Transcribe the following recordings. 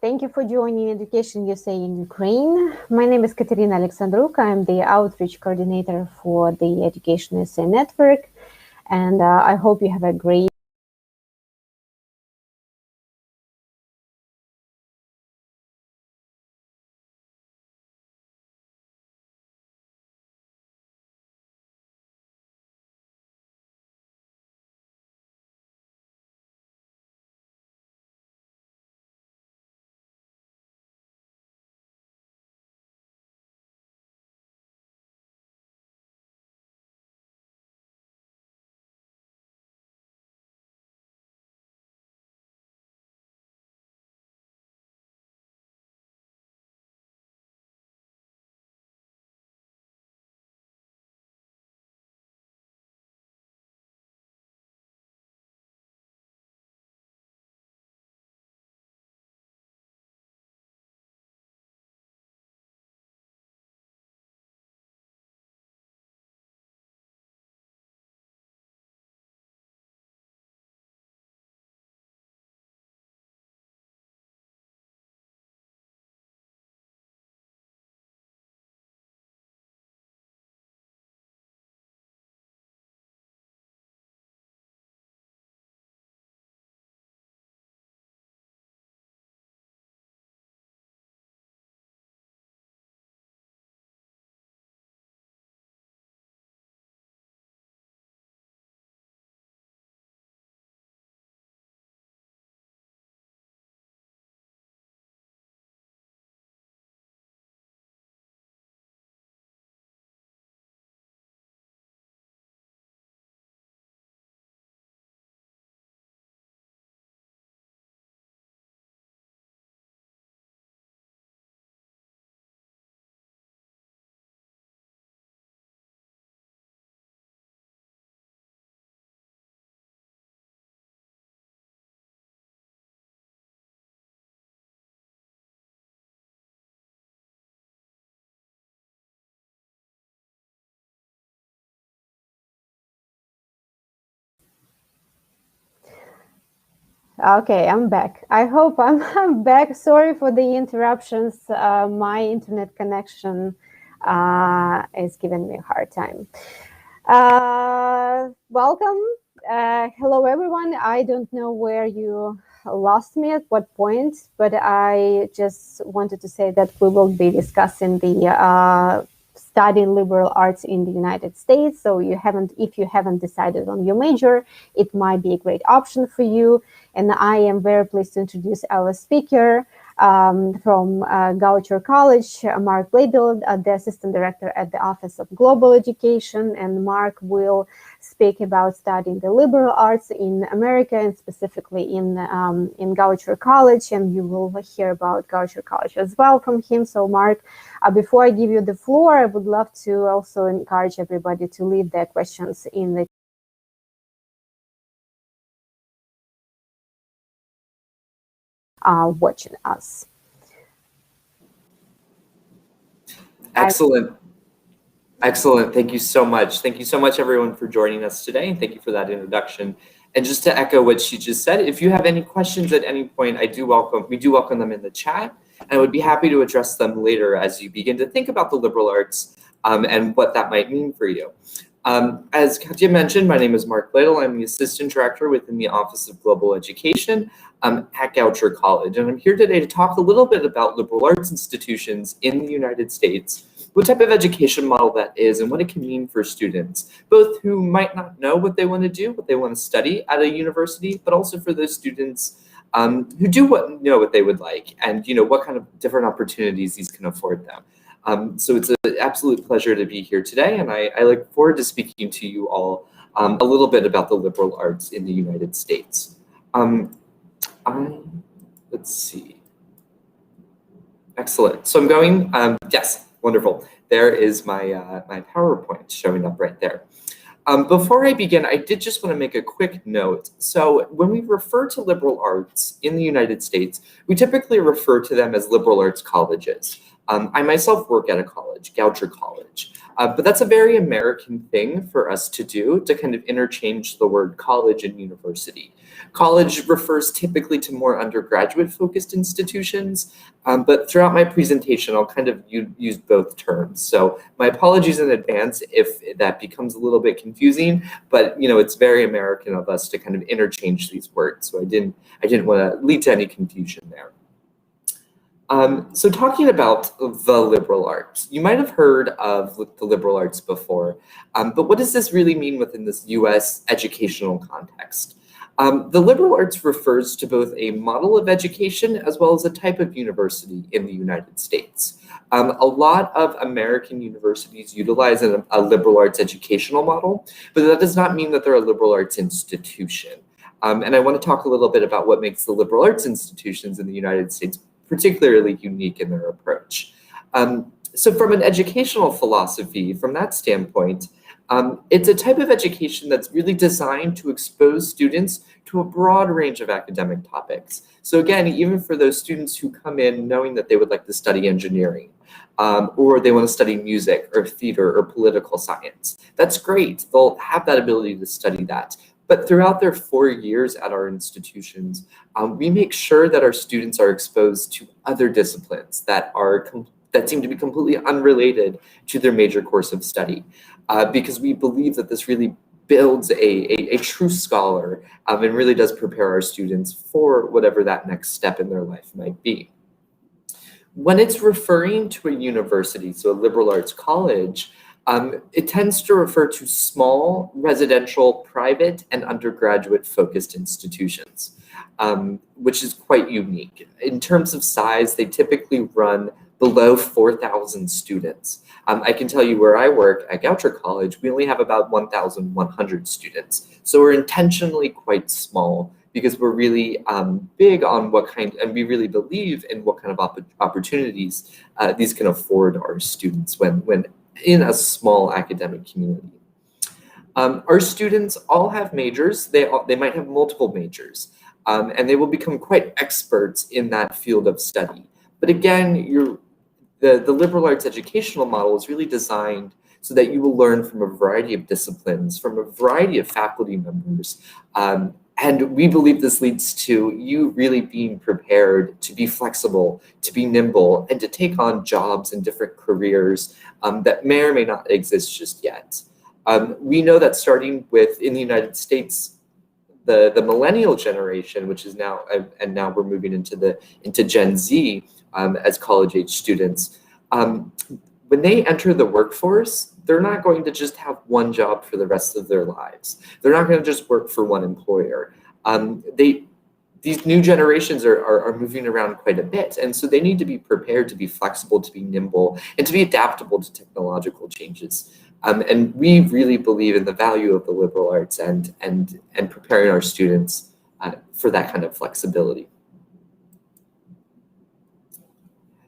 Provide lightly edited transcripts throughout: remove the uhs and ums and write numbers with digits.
Thank you for joining Education USA in Ukraine. My name is Katerina Alexandruk. I'm the outreach coordinator for the Education USA network, and I hope you have a great Okay, I'm back. I hope I'm back. Sorry for the interruptions. My internet connection is giving me a hard time. Welcome. Hello, everyone. I don't know where you lost me at what point, but I just wanted to say that we will be discussing the studying liberal arts in the United States. So if you haven't decided on your major, it might be a great option for you. And I am very pleased to introduce our speaker from Goucher College, Mark Bladel, the Assistant Director at the Office of Global Education. And Mark will speak about studying the liberal arts in America and specifically in Goucher College. And you will hear about Goucher College as well from him. So Mark, before I give you the floor, I would love to also encourage everybody to leave their questions in the watching us. Excellent. Excellent. Thank you so much. Thank you so much, everyone, for joining us today. And thank you for that introduction. And just to echo what she just said, if you have any questions at any point, we do welcome them in the chat. And I would be happy to address them later as you begin to think about the liberal arts and what that might mean for you. As Katya mentioned, my name is Mark Bladel. I'm the Assistant Director within the Office of Global Education at Goucher College. And I'm here today to talk a little bit about liberal arts institutions in the United States, what type of education model that is, and what it can mean for students, both who might not know what they want to do, what they want to study at a university, but also for those students who do know what they would like and what kind of different opportunities these can afford them. So it's an absolute pleasure to be here today, and I look forward to speaking to you all a little bit about the liberal arts in the United States. Let's see. Excellent. So I'm going, yes, wonderful. There is my, my PowerPoint showing up right there. Before I begin, I did just want to make a quick note. So when we refer to liberal arts in the United States, we typically refer to them as liberal arts colleges. I myself work at a college, Goucher College, but that's a very American thing for us to do, to kind of interchange the word college and university. College refers typically to more undergraduate-focused institutions, but throughout my presentation, I'll kind of use both terms. So my apologies in advance if that becomes a little bit confusing, but it's very American of us to kind of interchange these words. So I didn't want to lead to any confusion there. So talking about the liberal arts, you might have heard of the liberal arts before, but what does this really mean within this US educational context? The liberal arts refers to both a model of education as well as a type of university in the United States. A lot of American universities utilize a liberal arts educational model, but that does not mean that they're a liberal arts institution. And I want to talk a little bit about what makes the liberal arts institutions in the United States particularly unique in their approach. So from an educational philosophy, from that standpoint, it's a type of education that's really designed to expose students to a broad range of academic topics. So again, even for those students who come in knowing that they would like to study engineering, or they want to study music or theater or political science, that's great. They'll have that ability to study that. But throughout their 4 years at our institutions, we make sure that our students are exposed to other disciplines that seem to be completely unrelated to their major course of study, because we believe that this really builds a true scholar and really does prepare our students for whatever that next step in their life might be. When it's referring to a university, so a liberal arts college, it tends to refer to small, residential, private, and undergraduate-focused institutions, which is quite unique. In terms of size, they typically run below 4,000 students. I can tell you where I work at Goucher College, we only have about 1,100 students. So we're intentionally quite small because we're really big on and we really believe in what kind of opportunities these can afford our students when in a small academic community. Our students all have majors. They might have multiple majors, and they will become quite experts in that field of study. But again, the liberal arts educational model is really designed so that you will learn from a variety of disciplines, from a variety of faculty members. And we believe this leads to you really being prepared to be flexible, to be nimble, and to take on jobs and different careers that may or may not exist just yet. We know that starting with, in the United States, the millennial generation, which is now, and now we're moving into Gen Z as college-age students, when they enter the workforce, they're not going to just have one job for the rest of their lives. They're not going to just work for one employer. These new generations are moving around quite a bit, and so they need to be prepared to be flexible, to be nimble, and to be adaptable to technological changes. And we really believe in the value of the liberal arts and preparing our students for that kind of flexibility.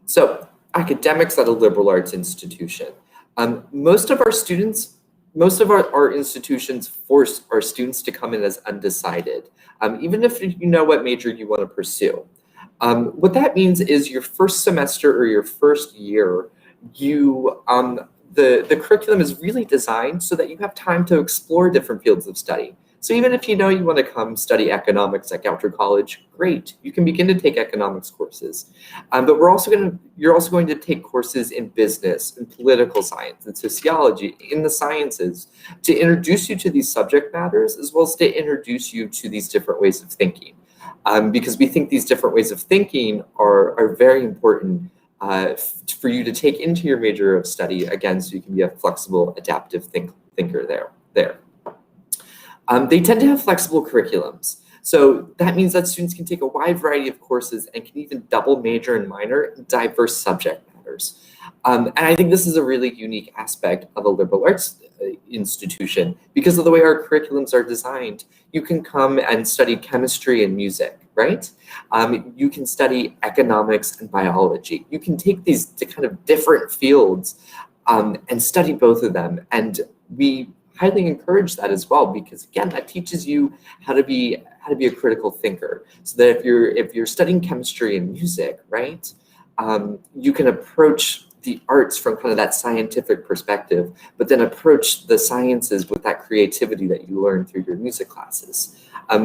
So, academics at a liberal arts institution. Most of our institutions force our students to come in as undecided, even if you know what major you want to pursue. What that means is your first semester or your first year, the curriculum is really designed so that you have time to explore different fields of study. So even if you know you want to come study economics at Goucher College, great, you can begin to take economics courses. But you're also going to take courses in business, in political science, in sociology, in the sciences, to introduce you to these subject matters, as well as to introduce you to these different ways of thinking. Because we think these different ways of thinking are very important for you to take into your major of study, again, so you can be a flexible, adaptive thinker there. They tend to have flexible curriculums. So that means that students can take a wide variety of courses and can even double major and minor in diverse subject matters. And I think this is a really unique aspect of a liberal arts institution because of the way our curriculums are designed. You can come and study chemistry and music, right? You can study economics and biology. You can take these kind of different fields and study both of them. And we highly encourage that as well, because again, that teaches you how to be a critical thinker. So that if you're studying chemistry and music, right, you can approach the arts from kind of that scientific perspective, but then approach the sciences with that creativity that you learn through your music classes.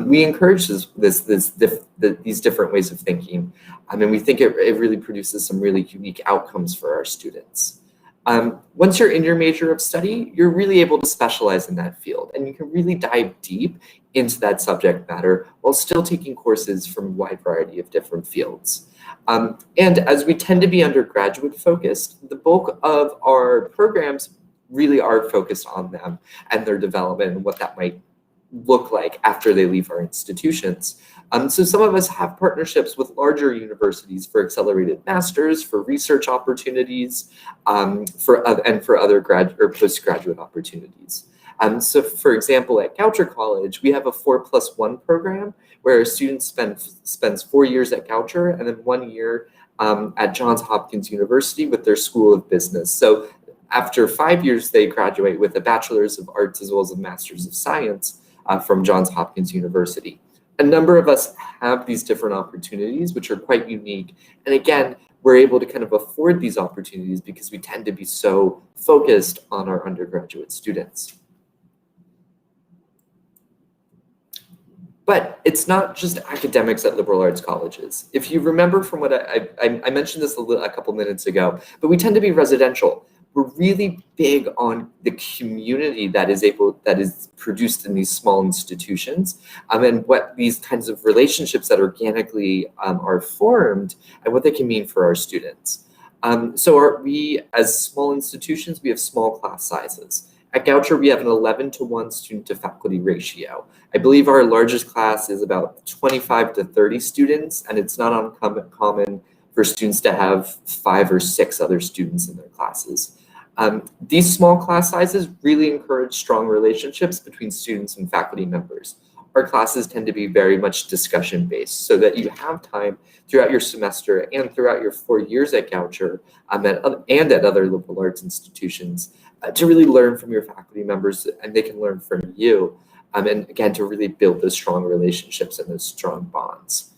We encourage these different ways of thinking, and we think it really produces some really unique outcomes for our students. Once you're in your major of study, you're really able to specialize in that field, and you can really dive deep into that subject matter while still taking courses from a wide variety of different fields. And as we tend to be undergraduate focused, the bulk of our programs really are focused on them and their development and what that might look like after they leave our institutions. So some of us have partnerships with larger universities for accelerated masters, for research opportunities, for other grad or postgraduate opportunities. So for example, at Goucher College, we have a 4+1 program where a student spends 4 years at Goucher and then 1 year at Johns Hopkins University with their School of Business. So after 5 years, they graduate with a Bachelor's of Arts as well as a Master's of Science from Johns Hopkins University. A number of us have these different opportunities, which are quite unique. And again, we're able to kind of afford these opportunities because we tend to be so focused on our undergraduate students. But it's not just academics at liberal arts colleges. If you remember from what I mentioned this a couple minutes ago, but we tend to be residential. We're really big on the community that is produced in these small institutions, and what these kinds of relationships that organically are formed and what they can mean for our students. So we, as small institutions, we have small class sizes. At Goucher, we have an 11-to-1 student to faculty ratio. I believe our largest class is about 25 to 30 students, and it's not uncommon for students to have 5 or 6 other students in their classes. These small class sizes really encourage strong relationships between students and faculty members. Our classes tend to be very much discussion-based so that you have time throughout your semester and throughout your 4 years at Goucher and at other liberal arts institutions to really learn from your faculty members, and they can learn from you. And again, to really build those strong relationships and those strong bonds.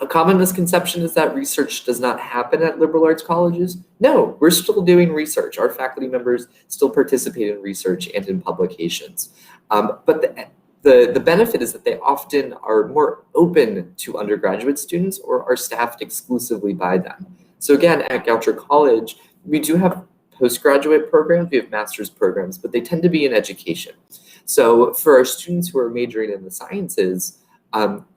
A common misconception is that research does not happen at liberal arts colleges. No, we're still doing research. Our faculty members still participate in research and in publications. But the benefit is that they often are more open to undergraduate students or are staffed exclusively by them. So again, at Goucher College, we do have postgraduate programs, we have master's programs, but they tend to be in education. So for our students who are majoring in the sciences,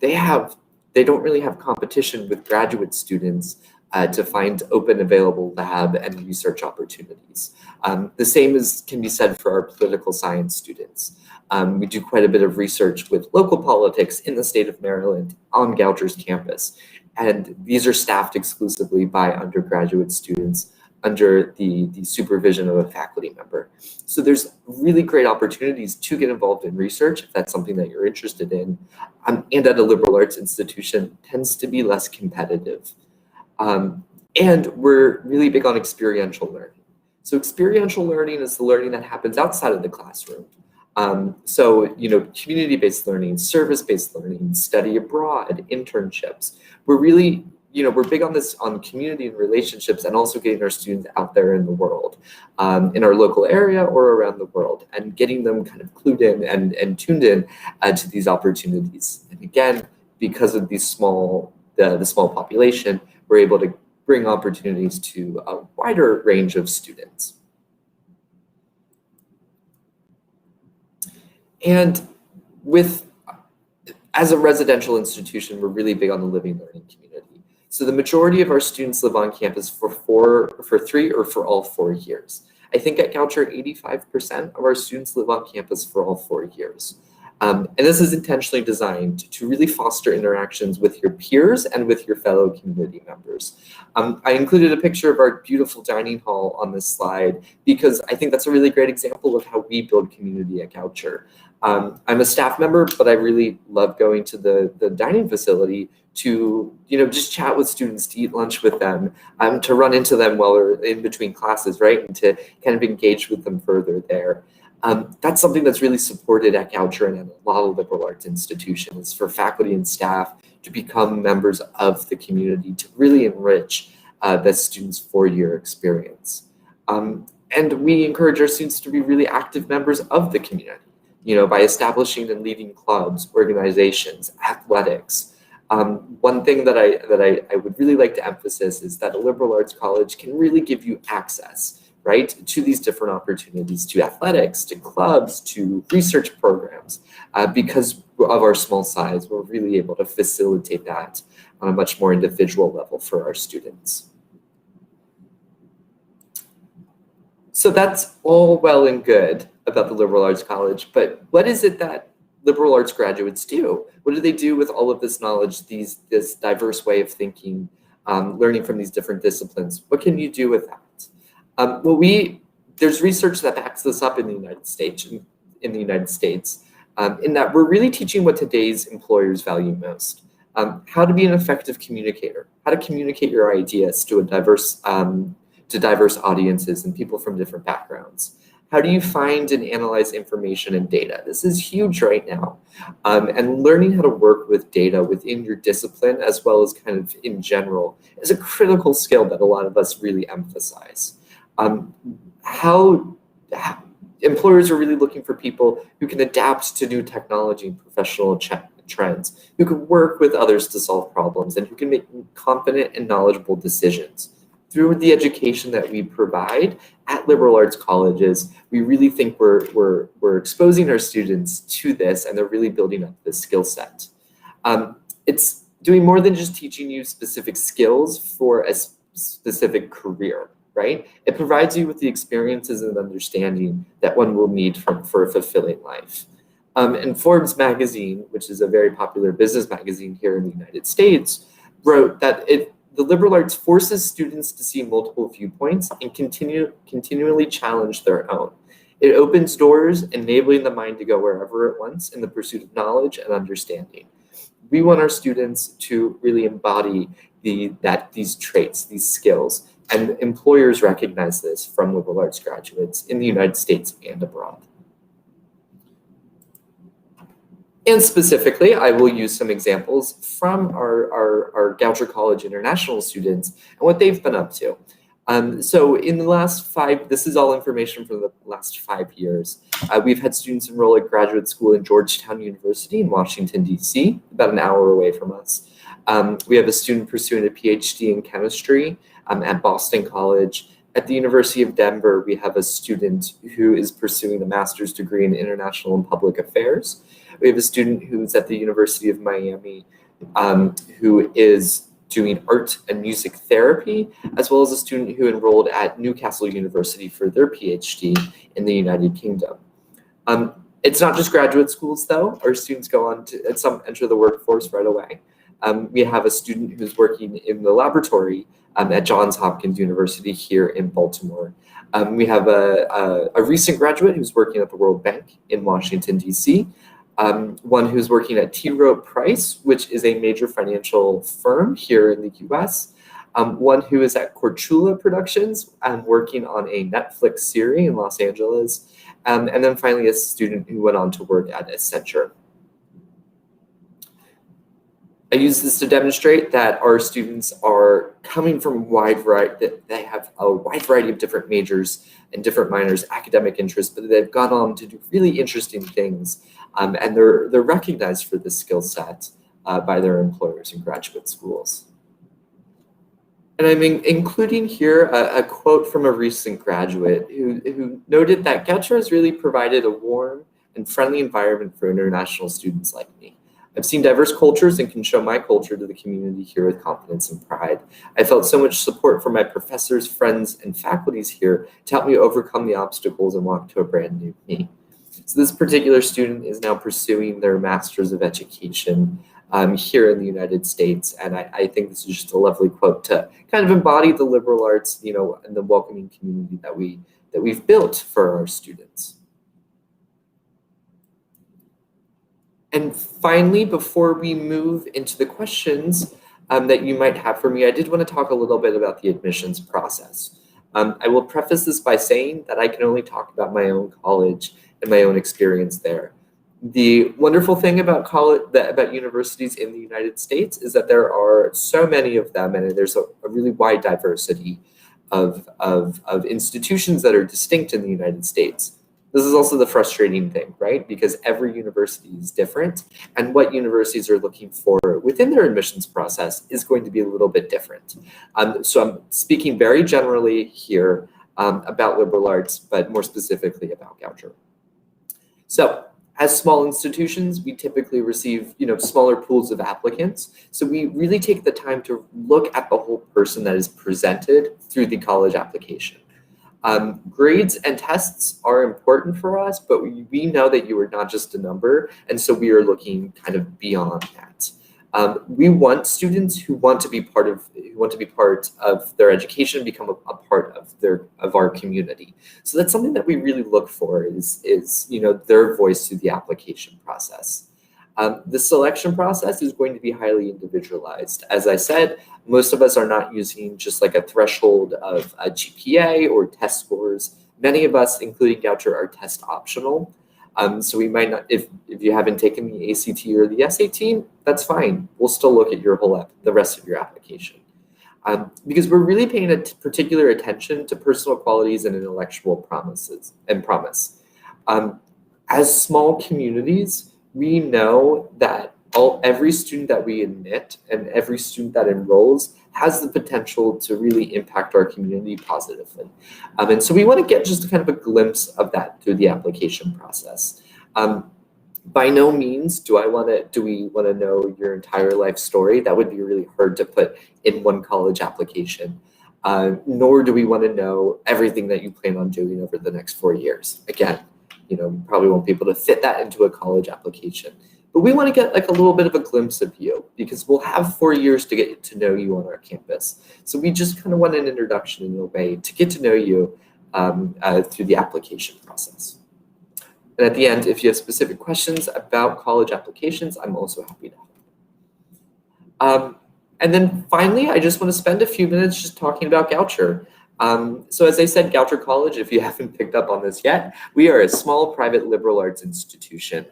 they don't really have competition with graduate students to find open available lab and research opportunities. The same can be said for our political science students. We do quite a bit of research with local politics in the state of Maryland on Goucher's campus. And these are staffed exclusively by undergraduate students under the supervision of a faculty member. So there's really great opportunities to get involved in research if that's something that you're interested in. And at a liberal arts institution tends to be less competitive. And we're really big on experiential learning. So experiential learning is the learning that happens outside of the classroom. So, community-based learning, service-based learning, study abroad, internships. We're really we're big on this, on community and relationships, and also getting our students out there in the world, in our local area or around the world, and getting them kind of clued in and tuned in to these opportunities. And again, because of these the small population, we're able to bring opportunities to a wider range of students. And as a residential institution, we're really big on the living learning community. So the majority of our students live on campus for 3 or for all 4 years. I think at Goucher, 85% of our students live on campus for all 4 years. And this is intentionally designed to really foster interactions with your peers and with your fellow community members. I included a picture of our beautiful dining hall on this slide because I think that's a really great example of how we build community at Goucher. I'm a staff member, but I really love going to the dining facility to just chat with students, to eat lunch with them, to run into them while we're in between classes, right? And to kind of engage with them further there. That's something that's really supported at Goucher and at a lot of liberal arts institutions, for faculty and staff to become members of the community, to really enrich the students' 4-year experience. And we encourage our students to be really active members of the community, by establishing and leading clubs, organizations, athletics. One thing that I would really like to emphasize is that a liberal arts college can really give you access, right, to these different opportunities, to athletics, to clubs, to research programs. Because of our small size, we're really able to facilitate that on a much more individual level for our students. So that's all well and good about the liberal arts college, but what is it that liberal arts graduates do? What do they do with all of this knowledge, this diverse way of thinking, learning from these different disciplines? What can you do with that? There's research that backs this up in the United States, in that we're really teaching what today's employers value most. How to be an effective communicator, how to communicate your ideas to diverse audiences and people from different backgrounds. How do you find and analyze information and data? This is huge right now. And learning how to work with data within your discipline, as well as kind of in general, is a critical skill that a lot of us really emphasize. Employers are really looking for people who can adapt to new technology and professional trends, who can work with others to solve problems, and who can make confident and knowledgeable decisions. Through the education that we provide at liberal arts colleges, we really think we're exposing our students to this, and they're really building up this skill set. It's doing more than just teaching you specific skills for a specific career, right? It provides you with the experiences and understanding that one will need for a fulfilling life. And Forbes magazine, which is a very popular business magazine here in the United States, wrote that the liberal arts forces students to see multiple viewpoints and continually challenge their own. It opens doors, enabling the mind to go wherever it wants in the pursuit of knowledge and understanding. We want our students to really embody these traits, these skills, and employers recognize this from liberal arts graduates in the United States and abroad. And specifically, I will use some examples from our Goucher College international students and what they've been up to. So in the last this is all information from the last 5 years. We've had students enroll at graduate school in Georgetown University in Washington, D.C., about an hour away from us. We have a student pursuing a PhD in chemistry at Boston College. At the University of Denver, we have a student who is pursuing a master's degree in international and public affairs. We have a student who's at the University of Miami who is doing art and music therapy, as well as a student who enrolled at Newcastle University for their PhD in the United Kingdom. It's not just graduate schools, though. Our students go on to some enter the workforce right away. We have a student who's working in the laboratory at Johns Hopkins University here in Baltimore. We have a recent graduate who's working at the World Bank in Washington, D.C., one who's working at T. Rowe Price, which is a major financial firm here in the U.S., one who is at Corchula Productions, working on a Netflix series in Los Angeles, and then finally a student who went on to work at Accenture. I use this to demonstrate that our students are coming from they have a wide variety of different majors and different minors, academic interests, but they've gone on to do really interesting things. And they're recognized for this skill set by their employers in graduate schools. And I'm including here a quote from a recent graduate who noted that Goucher has really provided a warm and friendly environment for international students like me. I've seen diverse cultures and can show my culture to the community here with confidence and pride. I felt so much support from my professors, friends, and faculties here to help me overcome the obstacles and walk to a brand new me. So this particular student is now pursuing their Master's of Education here in the United States. And I think this is just a lovely quote to kind of embody the liberal arts, and the welcoming community that we've built for our students. And finally, before we move into the questions that you might have for me, I did want to talk a little bit about the admissions process. I will preface this by saying that I can only talk about my own college and my own experience there. The wonderful thing about about universities in the United States is that there are so many of them, and there's a really wide diversity of institutions that are distinct in the United States. This is also the frustrating thing, right? Because every university is different, and what universities are looking for within their admissions process is going to be a little bit different. So I'm speaking very generally here about liberal arts, but more specifically about Goucher. So as small institutions, we typically receive, smaller pools of applicants. So we really take the time to look at the whole person that is presented through the college application. Grades and tests are important for us, but we know that you are not just a number, and so we are looking kind of beyond that. We want students who want to be part of their education, become a part of our community. So that's something that we really look for is their voice through the application process. The selection process is going to be highly individualized. As I said, most of us are not using just like a threshold of a GPA or test scores. Many of us, including Goucher, are test optional. So we might not, if you haven't taken the ACT or the SAT, that's fine. We'll still look at your the rest of your application. Because we're really paying a particular attention to personal qualities and intellectual promise. As small communities, we know that every student that we admit and every student that enrolls has the potential to really impact our community positively. And so we want to get just kind of a glimpse of that through the application process. By no means do we want to know your entire life story. That would be really hard to put in one college application. Nor do we want to know everything that you plan on doing over the next 4 years. Again, we probably won't be able to fit that into a college application. But we want to get like a little bit of a glimpse of you because we'll have 4 years to get to know you on our campus. So we just kind of want an introduction in a way to get to know you through the application process. And at the end, if you have specific questions about college applications, I'm also happy to help. And then finally, I just want to spend a few minutes just talking about Goucher. So as I said, Goucher College, if you haven't picked up on this yet, we are a small private liberal arts institution.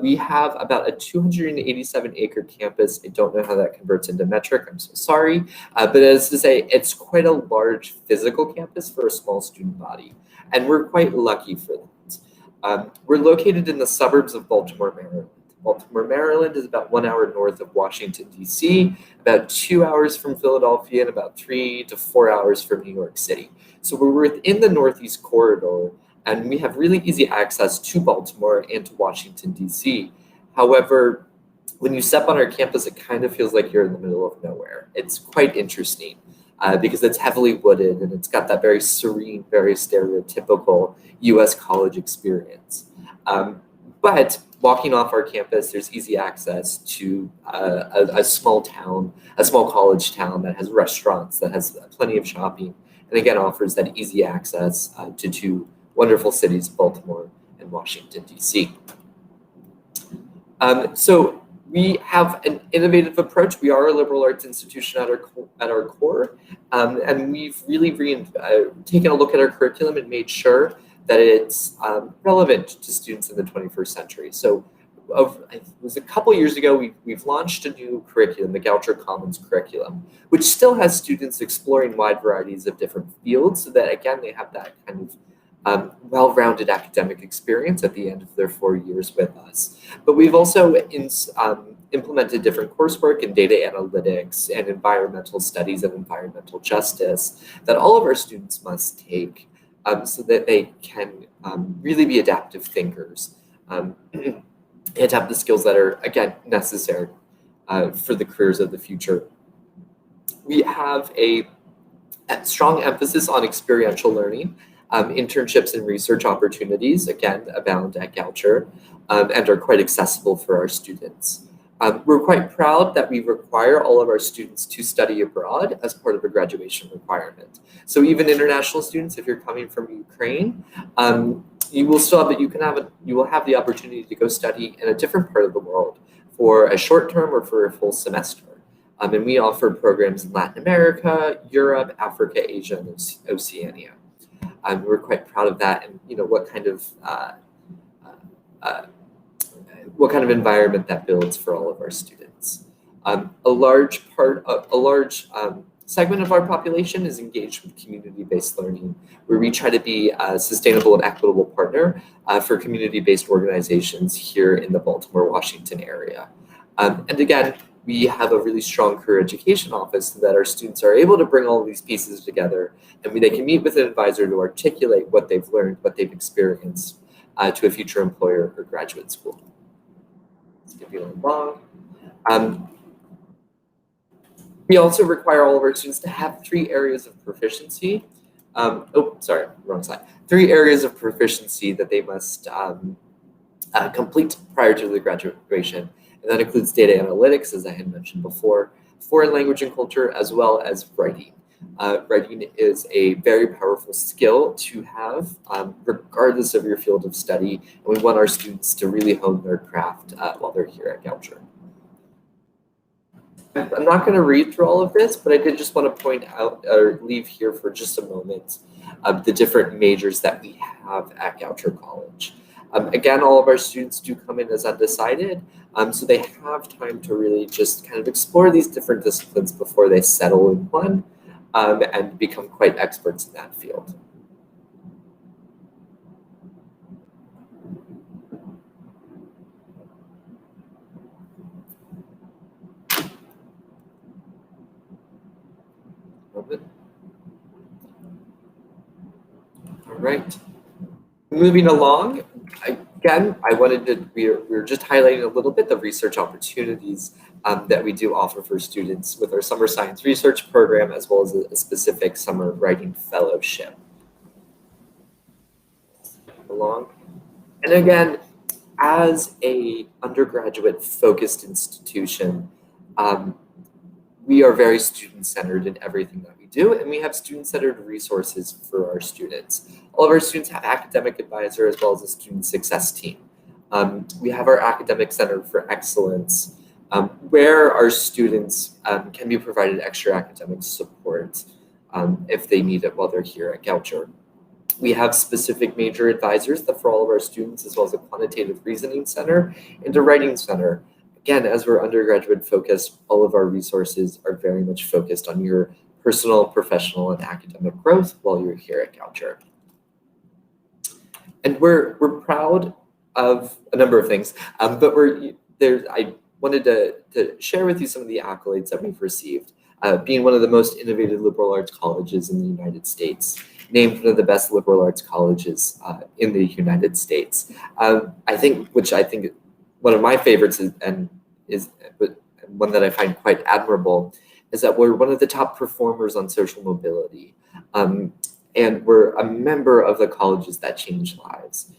We have about a 287-acre campus. I don't know how that converts into metric. I'm so sorry. But as to say, it's quite a large physical campus for a small student body. And we're quite lucky for that. We're located in the suburbs of Baltimore, Maryland. Baltimore, Maryland is about 1 hour north of Washington, D.C., about 2 hours from Philadelphia, and about 3 to 4 hours from New York City. So we're within the Northeast Corridor, and we have really easy access to Baltimore and to Washington, D.C. However, when you step on our campus, it kind of feels like you're in the middle of nowhere. It's quite interesting because it's heavily wooded, and it's got that very serene, very stereotypical U.S. college experience. But walking off our campus, there's easy access to a small town, a small college town that has restaurants, that has plenty of shopping, and again offers that easy access to two wonderful cities, Baltimore and Washington, D.C. So we have an innovative approach. We are a liberal arts institution at our core, and we've really taken a look at our curriculum and made sure that it's relevant to students in the 21st century. So it was a couple years ago, we've launched a new curriculum, the Goucher Commons curriculum, which still has students exploring wide varieties of different fields so that, again, they have that kind of well-rounded academic experience at the end of their 4 years with us. But we've also implemented different coursework in data analytics and environmental studies and environmental justice that all of our students must take so that they can really be adaptive thinkers and have the skills that are, again, necessary for the careers of the future. We have a strong emphasis on experiential learning. Internships and research opportunities, again, abound at Goucher and are quite accessible for our students. We're quite proud that we require all of our students to study abroad as part of a graduation requirement. So even international students, if you're coming from Ukraine, you will have the opportunity to go study in a different part of the world for a short term or for a full semester. And we offer programs in Latin America, Europe, Africa, Asia, and Oceania. We're quite proud of that, and what kind of what kind of environment that builds for all of our students. A large segment of our population is engaged with community-based learning, where we try to be a sustainable and equitable partner for community-based organizations here in the Baltimore, Washington area. And again, we have a really strong career education office so that our students are able to bring all of these pieces together, and they can meet with an advisor to articulate what they've learned, what they've experienced to a future employer or graduate school. Let's give you a long. We also require all of our students to have 3 areas of proficiency. Sorry, wrong slide. 3 areas of proficiency that they must complete prior to the graduation. And that includes data analytics, as I had mentioned before, foreign language and culture, as well as writing. Writing is a very powerful skill to have, regardless of your field of study. And we want our students to really hone their craft while they're here at Goucher. I'm not going to read through all of this, but I did just want to point out or leave here for just a moment the different majors that we have at Goucher College. Again, all of our students do come in as undecided, so they have time to really just kind of explore these different disciplines before they settle in one and become quite experts in that field. All right. Moving along, again, we were just highlighting a little bit the research opportunities that we do offer for students with our summer science research program, as well as a specific summer writing fellowship. And again, as a undergraduate focused institution, we are very student-centered in everything that we do, and we have student-centered resources for our students. All of our students have academic advisor as well as a student success team. We have our Academic Center for Excellence, where our students can be provided extra academic support if they need it while they're here at Goucher. We have specific major advisors for all of our students, as well as a quantitative reasoning center and a writing center. Again, as we're undergraduate focused, all of our resources are very much focused on your personal, professional, and academic growth while you're here at Goucher. And we're proud of a number of things, but I wanted to share with you some of the accolades that we've received. Being one of the most innovative liberal arts colleges in the United States, named one of the best liberal arts colleges in the United States. I think one of my favorites is one that I find quite admirable is that we're one of the top performers on social mobility. And we're a member of the colleges that change lives.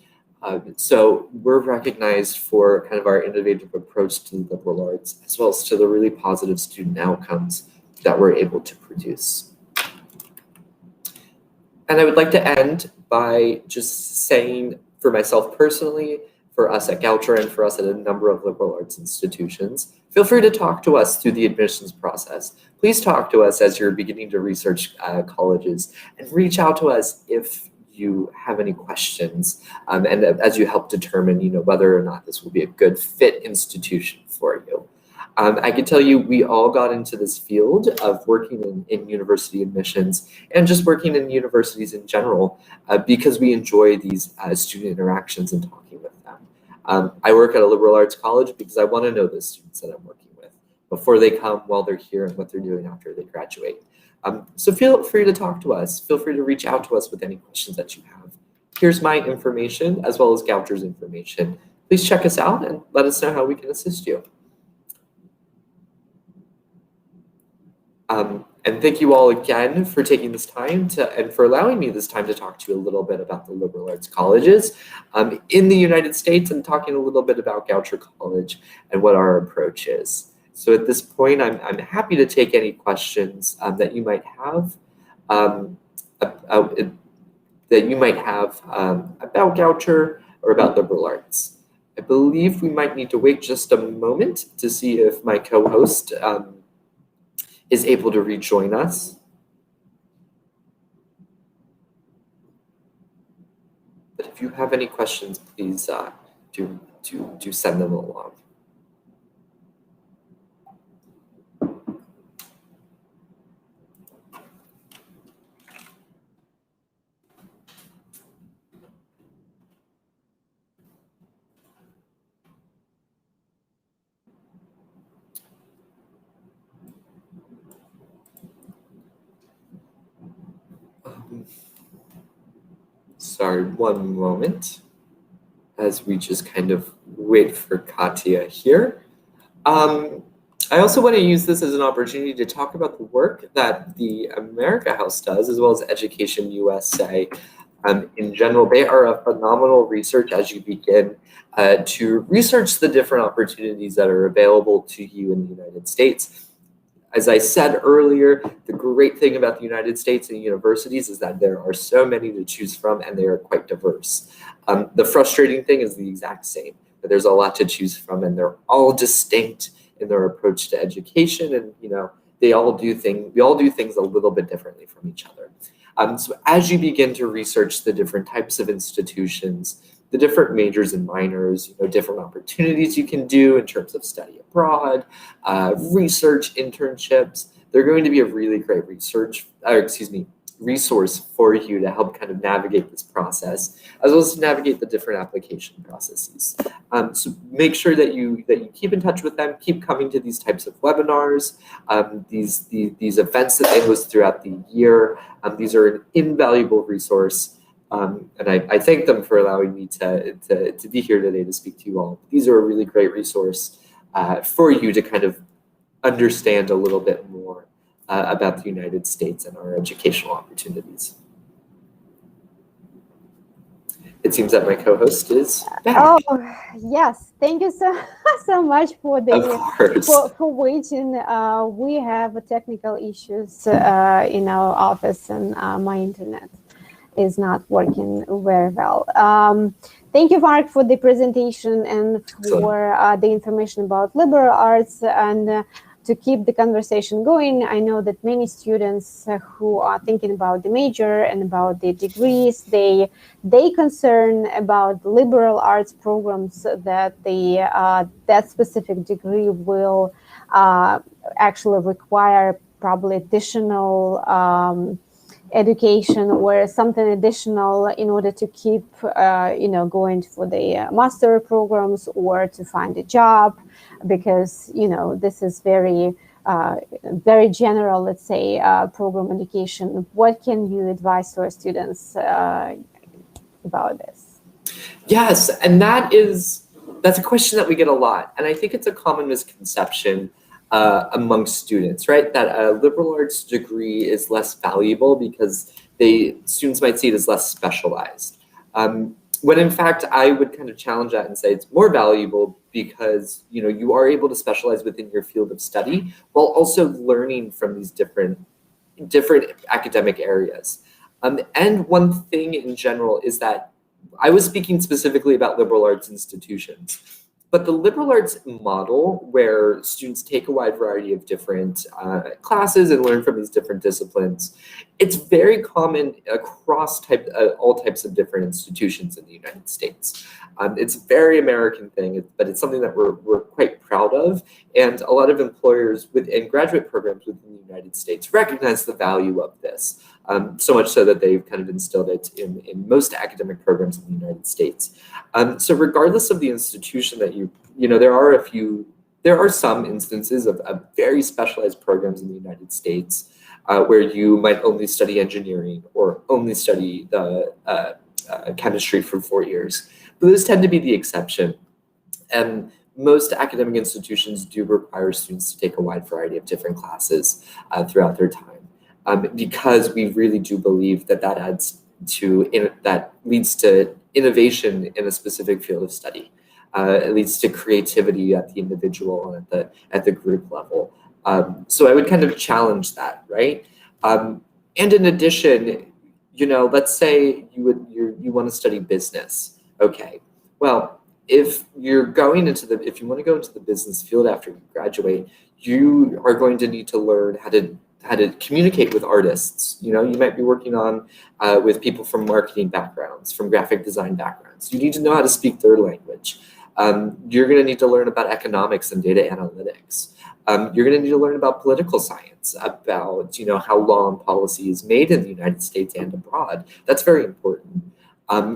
So we're recognized for kind of our innovative approach to the liberal arts, as well as to the really positive student outcomes that we're able to produce. And I would like to end by just saying, for myself personally, for us at Goucher, and for us at a number of liberal arts institutions, feel free to talk to us through the admissions process. Please talk to us as you're beginning to research colleges, and reach out to us if you have any questions, and as you help determine, whether or not this will be a good fit institution for you. I can tell you, we all got into this field of working in university admissions and just working in universities in general because we enjoy these student interactions and talking with them. I work at a liberal arts college because I want to know the students that I'm working with before they come, while they're here, and what they're doing after they graduate. So feel free to talk to us. Feel free to reach out to us with any questions that you have. Here's my information, as well as Goucher's information. Please check us out and let us know how we can assist you. And thank you all again for taking this time and for allowing me this time to talk to you a little bit about the liberal arts colleges in the United States, and talking a little bit about Goucher College and what our approach is. So at this point, I'm happy to take any questions that you might have about Goucher or about liberal arts. I believe we might need to wait just a moment to see if my co-host is able to rejoin us. But if you have any questions, please do do send them along. Sorry, one moment as we just kind of wait for Katya here. I also want to use this as an opportunity to talk about the work that the America House does, as well as Education USA. In general, they are a phenomenal research as you begin to research the different opportunities that are available to you in the United States. As I said earlier, the great thing about the United States and universities is that there are so many to choose from, and they are quite diverse. The frustrating thing is the exact same, that there's a lot to choose from, and they're all distinct in their approach to education, and we all do things a little bit differently from each other. So as you begin to research the different types of institutions, the different majors and minors, different opportunities you can do in terms of study abroad, research internships, they're going to be a really great resource for you to help kind of navigate this process, as well as to navigate the different application processes. So make sure that you keep in touch with them, keep coming to these types of webinars, these events that they host throughout the year. These are an invaluable resource. And I thank them for allowing me to be here today to speak to you all. These are a really great resource for you to kind of understand a little bit more about the United States and our educational opportunities. It seems that my co-host is back. Oh, yes. Thank you so much for for waiting. We have technical issues in our office, and my internet is not working very well. Thank you, Mark, for the presentation and for the information about liberal arts. And to keep the conversation going, I know that many students who are thinking about the major and about the degrees, they concern about liberal arts programs that that specific degree will actually require probably additional education or something additional in order to keep going for the master programs or to find a job, because this is very general, let's say, program education. What can you advise to our students about this? Yes, and that's a question that we get a lot, and I think it's a common misconception among students, right? That a liberal arts degree is less valuable because students might see it as less specialized. When in fact, I would kind of challenge that and say it's more valuable because you are able to specialize within your field of study while also learning from these different academic areas. And one thing in general is that I was speaking specifically about liberal arts institutions. But the liberal arts model, where students take a wide variety of different classes and learn from these different disciplines, it's very common across all types of different institutions in the United States. It's a very American thing, but it's something that we're quite proud of. And a lot of employers in graduate programs within the United States recognize the value of this. So much so that they've kind of instilled it in most academic programs in the United States. So regardless of the institution that there are some instances of very specialized programs in the United States where you might only study engineering or only study the chemistry for 4 years. But those tend to be the exception. And most academic institutions do require students to take a wide variety of different classes throughout their time. Because we really do believe that that leads to innovation in a specific field of study. It leads to creativity at the individual and at the group level. So I would kind of challenge that, right? And in addition, let's say you want to study business. Okay, well, if you want to go into the business field after you graduate, you are going to need to learn how to communicate with artists. You might be working on with people from marketing backgrounds, from graphic design backgrounds. You need to know how to speak their language. You're going to need to learn about economics and data analytics. You're going to need to learn about political science, about how law and policy is made in the United States and abroad. That's very important.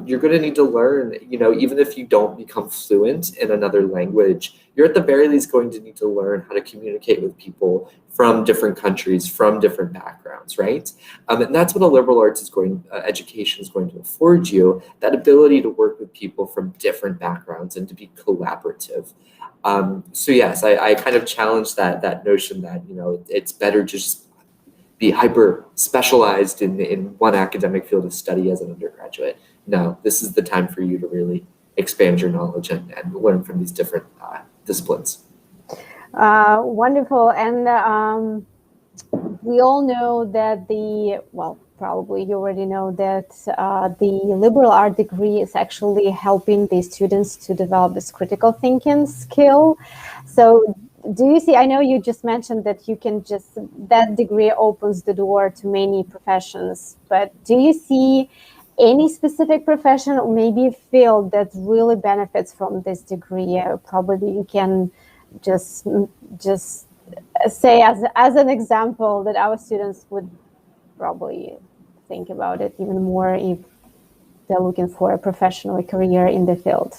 You're going to need to learn, even if you don't become fluent in another language, you're at the very least going to need to learn how to communicate with people from different countries, from different backgrounds, right? And that's what a liberal arts education is going to afford you, that ability to work with people from different backgrounds and to be collaborative. So yes, I kind of challenge that notion that, it's better just be hyper specialized in one academic field of study as an undergraduate. No, this is the time for you to really expand your knowledge and learn from these different disciplines. Wonderful. And we all know that probably you already know that the liberal art degree is actually helping the students to develop this critical thinking skill. So do you see, I know you just mentioned that that degree opens the door to many professions, but do you see any specific profession or maybe a field that really benefits from this degree? Probably you can just say as an example that our students would probably think about it even more if they're looking for a professional career in the field.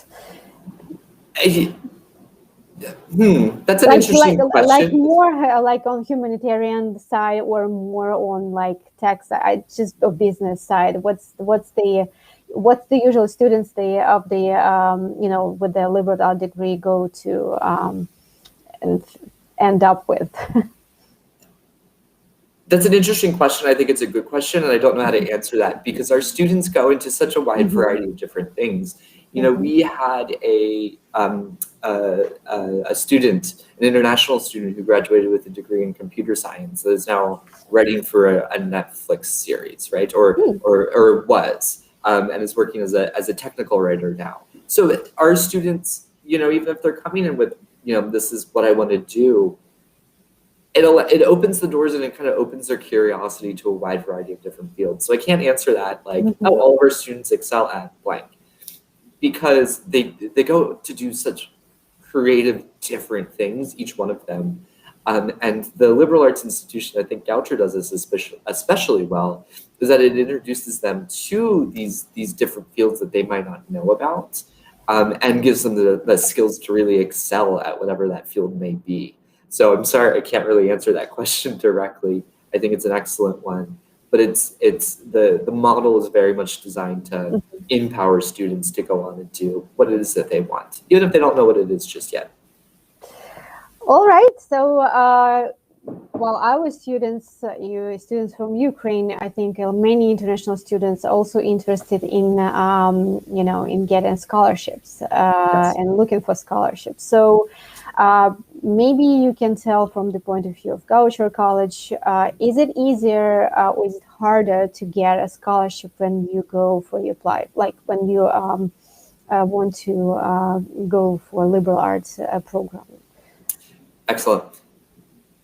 That's an interesting question. Like more like on humanitarian side or more on like tech side, just a business side. What's the usual students with the liberal art degree go to and end up with? That's an interesting question. I think it's a good question, and I don't know how to answer that because our students go into such a wide variety of different things. We had a student, an international student who graduated with a degree in computer science that is now writing for a Netflix series, right? Or was, and is working as a technical writer now. So our students, even if they're coming in with, this is what I want to do, it opens the doors and it kind of opens their curiosity to a wide variety of different fields. So I can't answer that like, all of our students excel at blank, because they go to do such creative, different things, each one of them. And the liberal arts institution, I think Goucher does this especially well, is that it introduces them to these different fields that they might not know about, and gives them the skills to really excel at whatever that field may be. So I'm sorry, I can't really answer that question directly. I think it's an excellent one, but it's the model is very much designed to empower students to go on and do what it is that they want, even if they don't know what it is just yet. All right. So, our students, students from Ukraine, I think many international students also interested in, in getting scholarships Yes. and looking for scholarships. So maybe you can tell from the point of view of Goucher College, is it easier or is it harder to get a scholarship when you apply, like when you want to go for a liberal arts program? Excellent.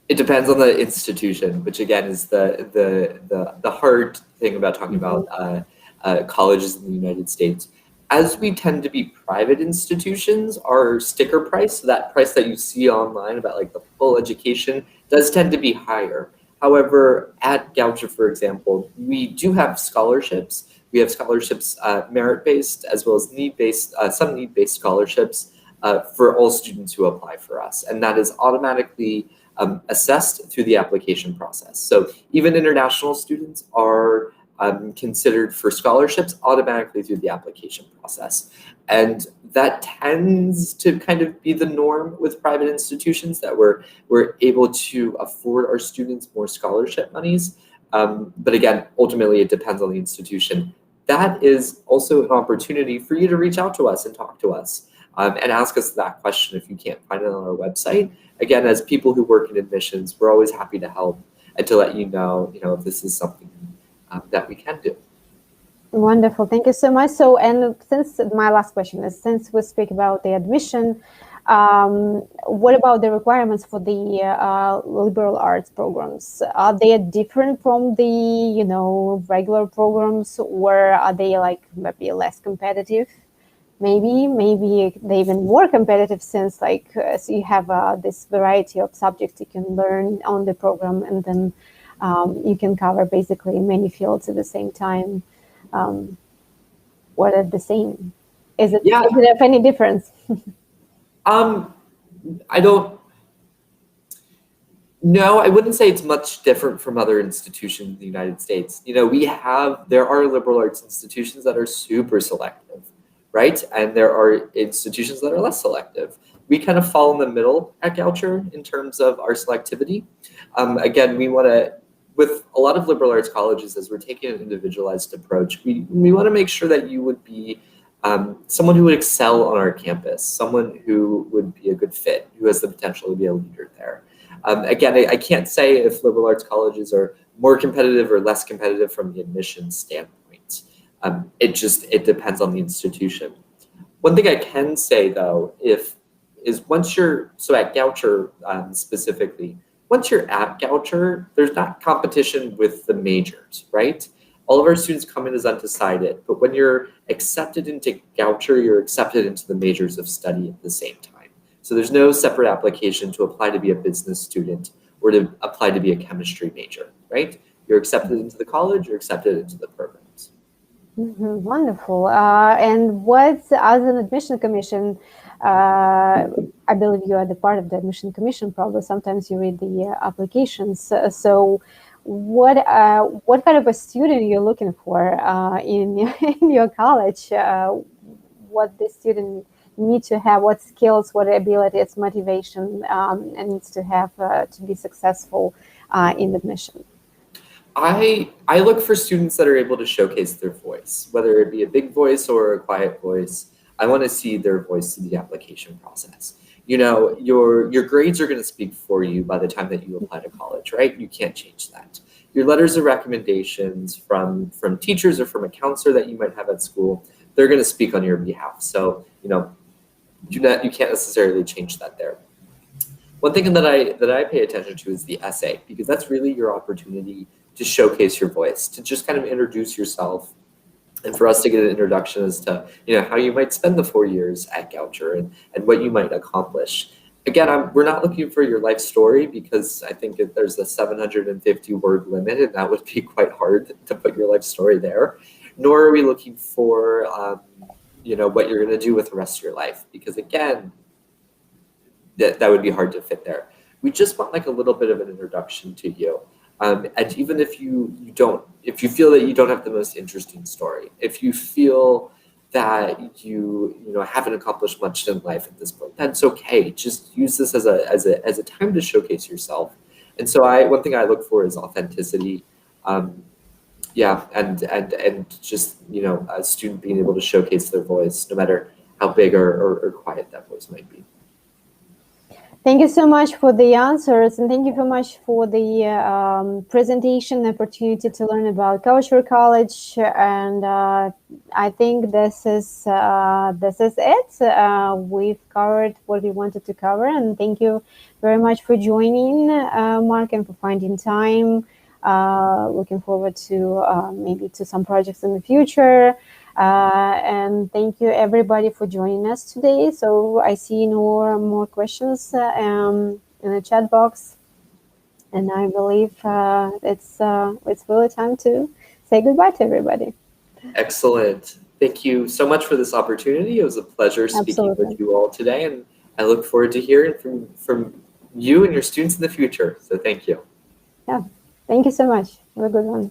It depends on the institution, which again is the hard thing about talking about colleges in the United States. As we tend to be private institutions, our sticker price, so that price that you see online about like the full education, does tend to be higher. However, at Goucher, for example, we do have scholarships. We have scholarships, merit-based as well as need-based, some need-based scholarships for all students who apply for us. And that is automatically assessed through the application process. So even international students are considered for scholarships automatically through the application process. And that tends to kind of be the norm with private institutions, that we're able to afford our students more scholarship monies. But again, ultimately it depends on the institution. That is also an opportunity for you to reach out to us and talk to us and ask us that question if you can't find it on our website. Again, as people who work in admissions, we're always happy to help and to let you know, if this is something that we can do. Wonderful, thank you so much. So, and since my last question is, since we speak about the admission, what about the requirements for the liberal arts programs? Are they different from the, regular programs, or are they like maybe less competitive? maybe they're even more competitive, since like so you have this variety of subjects you can learn on the program, and then you can cover basically many fields at the same time. What are the same? Is it of any difference? I don't. No, I wouldn't say it's much different from other institutions in the United States. You know, there are liberal arts institutions that are super selective, right? And there are institutions that are less selective. We kind of fall in the middle at Goucher in terms of our selectivity. Again, we want to, with a lot of liberal arts colleges, as we're taking an individualized approach, we want to make sure that you would be someone who would excel on our campus, someone who would be a good fit, who has the potential to be a leader there. Again, I can't say if liberal arts colleges are more competitive or less competitive from the admissions standpoint. It depends on the institution. One thing I can say though, is once you're, so at Goucher specifically, once you're at Goucher, there's not competition with the majors, right? All of our students come in as undecided, but when you're accepted into Goucher, you're accepted into the majors of study at the same time. So there's no separate application to apply to be a business student or to apply to be a chemistry major, right? You're accepted into the college, you're accepted into the programs. Mm-hmm, wonderful. And what's, as an admission commission, I believe you are the part of the admission commission, probably sometimes you read the applications. So what kind of a student you're looking for in your college? What the student need to have, what skills, what abilities, motivation, and needs to have to be successful in admission? I look for students that are able to showcase their voice, whether it be a big voice or a quiet voice. I want to see their voice in the application process. You know, your grades are going to speak for you by the time that you apply to college, right? You can't change that. Your letters of recommendations from teachers or from a counselor that you might have at school, they're going to speak on your behalf. So, you know, you can't necessarily change that there. One thing that I pay attention to is the essay, because that's really your opportunity to showcase your voice, to just kind of introduce yourself, and for us to get an introduction as to, you know, how you might spend the 4 years at Goucher and what you might accomplish. Again, we're not looking for your life story, because I think that there's a 750 word limit, and that would be quite hard to put your life story there. Nor are we looking for you know, what you're going to do with the rest of your life, because again, that would be hard to fit there. We just want like a little bit of an introduction to you. And even if if you feel that you don't have the most interesting story, if you feel that you haven't accomplished much in life at this point, that's okay. Just use this as a time to showcase yourself. And so one thing I look for is authenticity. Yeah, and just, you know, a student being able to showcase their voice, no matter how big or quiet that voice might be. Thank you so much for the answers, and thank you so much for the presentation, opportunity to learn about Goucher College. And I think this is it. We've covered what we wanted to cover, and thank you very much for joining, Mark, and for finding time. Looking forward to maybe to some projects in the future. And thank you everybody for joining us today. So I see no more questions in the chat box, and I believe it's really time to say goodbye to everybody. Excellent. Thank you so much for this opportunity. It was a pleasure speaking with you all today, and I look forward to hearing from you and your students in the future. So thank you. Yeah. Thank you so much. Have a good one.